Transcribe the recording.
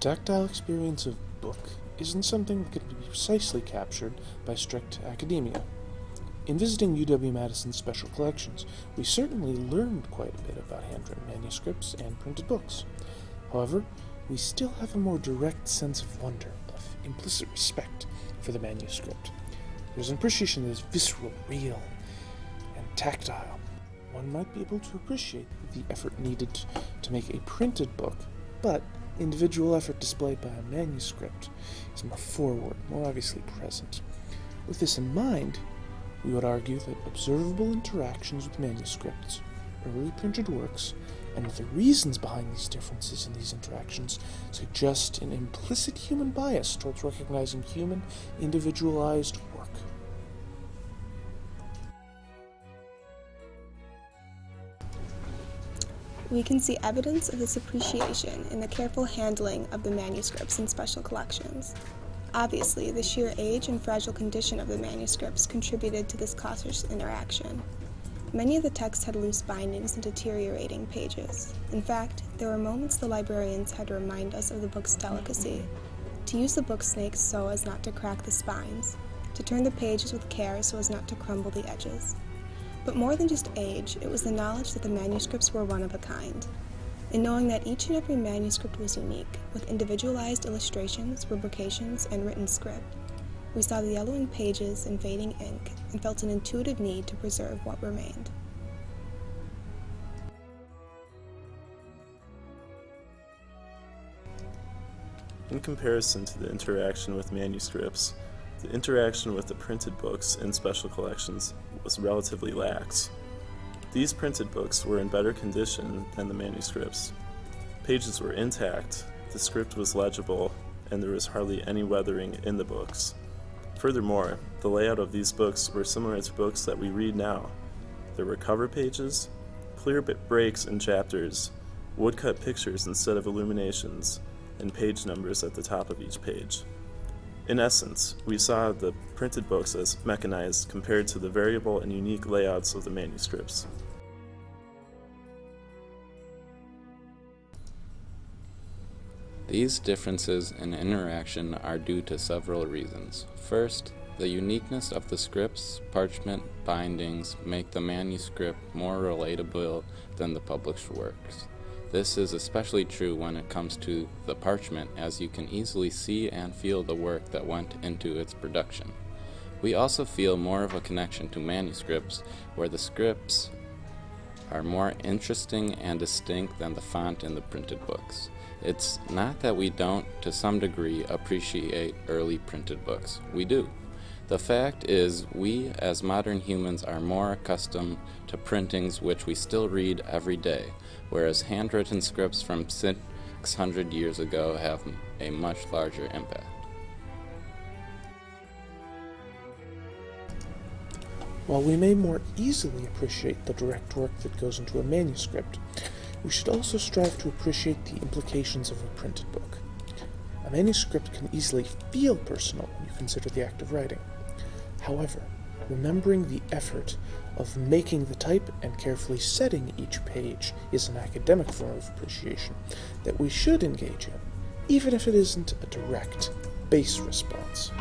tactile experience of book isn't something that can be precisely captured by strict academia. In visiting UW-Madison's special collections, we certainly learned quite a bit about handwritten manuscripts and printed books. However, we still have a more direct sense of wonder, of implicit respect for the manuscript. There's an appreciation that is visceral, real, and tactile. One might be able to appreciate the effort needed to make a printed book, but individual effort displayed by a manuscript is more forward, more obviously present. With this in mind, we would argue that observable interactions with manuscripts, early printed works, and the reasons behind these differences in these interactions suggest an implicit human bias towards recognizing human, individualized work. We can see evidence of this appreciation in the careful handling of the manuscripts in special collections. Obviously, the sheer age and fragile condition of the manuscripts contributed to this cautious interaction. Many of the texts had loose bindings and deteriorating pages. In fact, there were moments the librarians had to remind us of the book's delicacy, to use the book snakes so as not to crack the spines, to turn the pages with care so as not to crumble the edges. But more than just age, it was the knowledge that the manuscripts were one of a kind. In knowing that each and every manuscript was unique, with individualized illustrations, rubrications, and written script, we saw the yellowing pages and fading ink and felt an intuitive need to preserve what remained. In comparison to the interaction with manuscripts, the interaction with the printed books in special collections was relatively lax. These printed books were in better condition than the manuscripts. Pages were intact, the script was legible, and there was hardly any weathering in the books. Furthermore, the layout of these books were similar to books that we read now. There were cover pages, clear breaks in chapters, woodcut pictures instead of illuminations, and page numbers at the top of each page. In essence, we saw the printed books as mechanized compared to the variable and unique layouts of the manuscripts. These differences in interaction are due to several reasons. First, the uniqueness of the scripts, parchment, bindings make the manuscript more relatable than the published works. This is especially true when it comes to the parchment, as you can easily see and feel the work that went into its production. We also feel more of a connection to manuscripts, where the scripts are more interesting and distinct than the font in the printed books. It's not that we don't, to some degree, appreciate early printed books. We do. The fact is, we as modern humans are more accustomed to printings which we still read every day, whereas handwritten scripts from 600 years ago have a much larger impact. While we may more easily appreciate the direct work that goes into a manuscript, we should also strive to appreciate the implications of a printed book. A manuscript can easily feel personal when you consider the act of writing. However, remembering the effort of making the type and carefully setting each page is an academic form of appreciation that we should engage in, even if it isn't a direct, base response.